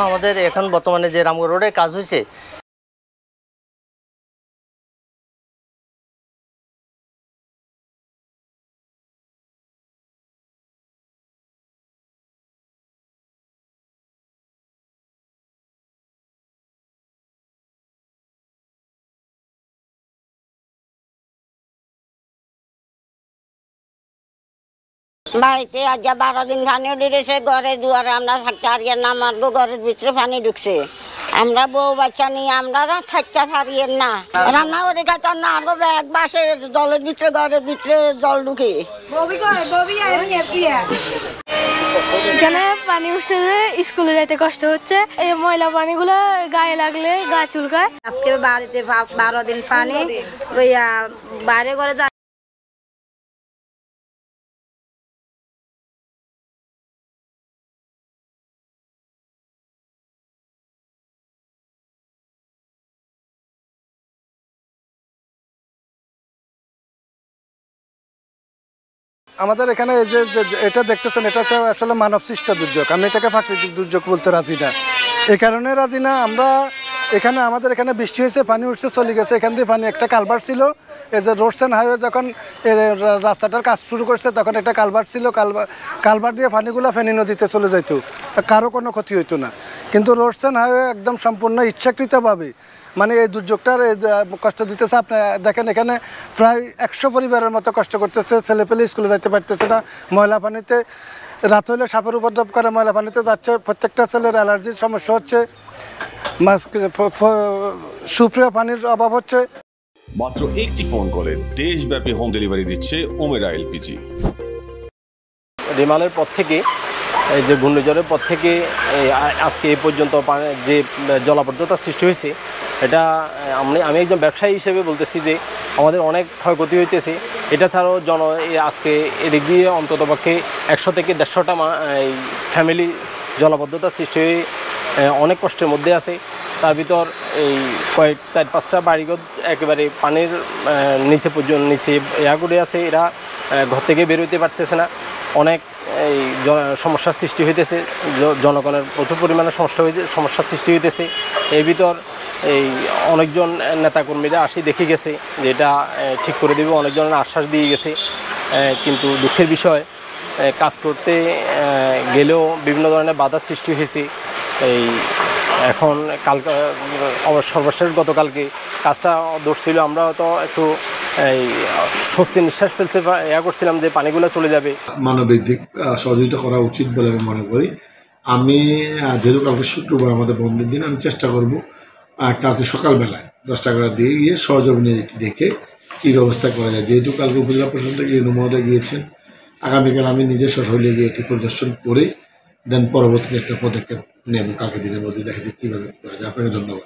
আমাদের এখন বর্তমানে যে রামগড় রোডে কাজ হয়েছে, বাড়িতে আজ 12 দিন পানি উঠেছে, ঘরে দুয়ারে আমরা থাকতে পারিয়ে না, আমার ঘরের ভিতরে পানি ঢুকছে, আমরা বউ বাচ্চা নিয়ে আমরা থাকতে পারিয়ে না, রান্না করে খাইতে না, আগো ব্যাগ বাসে জলের ভিতরে ঘরের ভিতরে জল ঢুকে। এখানে পানি উঠছে যে স্কুলে যাইতে কষ্ট হচ্ছে, এই ময়লা পানিগুলো গায়ে লাগলে গা চুলকায়। আজকে বাড়িতে 12 দিন পানি, বাইরে ঘরে আমাদের এখানে এই যে এটা দেখতেছেন, এটা হচ্ছে আসলে মানব সৃষ্ট দুর্যোগ। আমি এটাকে প্রাকৃতিক দুর্যোগ বলতে রাজি না। এই কারণে রাজি না, আমরা এখানে আমাদের এখানে বৃষ্টি হয়েছে, পানি উঠছে, চলে গেছে, এখান দিয়ে পানি একটা কালভার্ট ছিল, এই যে রোডস অ্যান্ড হাইওয়ে যখন রাস্তাটার কাজ শুরু করছে তখন একটা কালভার্ট ছিল, কালভার্ট দিয়ে পানিগুলো ফেনী নদীতে চলে যেত, কারো কোনো ক্ষতি হইতো না। কিন্তু রোডস অ্যান্ড হাইওয়ে একদম সম্পূর্ণ ইচ্ছাকৃতভাবে মানে এই দুর্যোগটার কষ্ট দিতেছে। আপনি দেখেন এখানে প্রায় 100 পরিবারের মতো কষ্ট করতেছে, ছেলেপেলে স্কুলে যাইতে পারতেছে না, ময়লা পানিতে রাত হলে সাপের উপদ্রব করে, ময়লা পানিতে যাচ্ছে, প্রত্যেকটা ছেলের অ্যালার্জির সমস্যা হচ্ছে, সুপ্রিয় পানির অভাব হচ্ছে। মাত্র একটি ফোন কলে দেশব্যাপী হোম ডেলিভারি দিচ্ছে ওমেরা এলপিজি। রিমালের পর থেকে, এই যে ঘূর্ণিঝড়ের পর থেকে আজকে এই পর্যন্ত যে জলাবদ্ধতা সৃষ্টি হয়েছে, এটা আমি একজন ব্যবসায়ী হিসেবে বলতেছি যে আমাদের অনেক ক্ষয়ক্ষতি হইতেছে। এটা ছাড়াও আজকে এদিক দিয়ে অন্ততপক্ষে 100 থেকে 150টা ফ্যামিলি জলাবদ্ধতা সৃষ্টি হয়ে অনেক কষ্টের মধ্যে আছে। তার ভিতর এই 4-5টা বাড়িঘর একেবারে পানির নিচে করে আছে, এরা ঘর থেকে বের হইতে পারতেছে না, অনেক এই সমস্যার সৃষ্টি হইতেছে, জনগণের প্রচুর পরিমাণে সমস্যার সৃষ্টি হইতেছে। এর ভিতর এই অনেকজন নেতাকর্মীরা দেখে গেছে যে এটা ঠিক করে দেবে, অনেকজনের আশ্বাস দিয়ে গেছে, কিন্তু দুঃখের বিষয় কাজ করতে গেলেও বিভিন্ন ধরনের বাধার সৃষ্টি হয়েছে। এই এখন সর্বশেষ গতকালকে কাজটা ধরছিল, আমরা তো একটু এই স্বস্তি নিঃশ্বাস ফেলতে করছিলাম যে পানিগুলো চলে যাবে। মানবিক দিক সহযোগিতা করা উচিত বলে আমি মনে করি। আমি যেহেতু কালকে শুক্রবার আমাদের বন্ধের দিন, আমি চেষ্টা করব কালকে সকালবেলায় 10টা করে দিয়ে গিয়ে সহযোগিনী দেখে কী ব্যবস্থা করা যায়। যেহেতু কালকে উপজেলা প্রশাসন থেকে মহোদয় গিয়েছেন, আগামীকাল আমি নিজে সশরীরে গিয়ে এটি পরিদর্শন করে দেন পরবর্তীতে একটা পদক্ষেপ নেব, কালকে দিনের মধ্যে দেখা যায় কীভাবে করা যায়। আপনাকে ধন্যবাদ।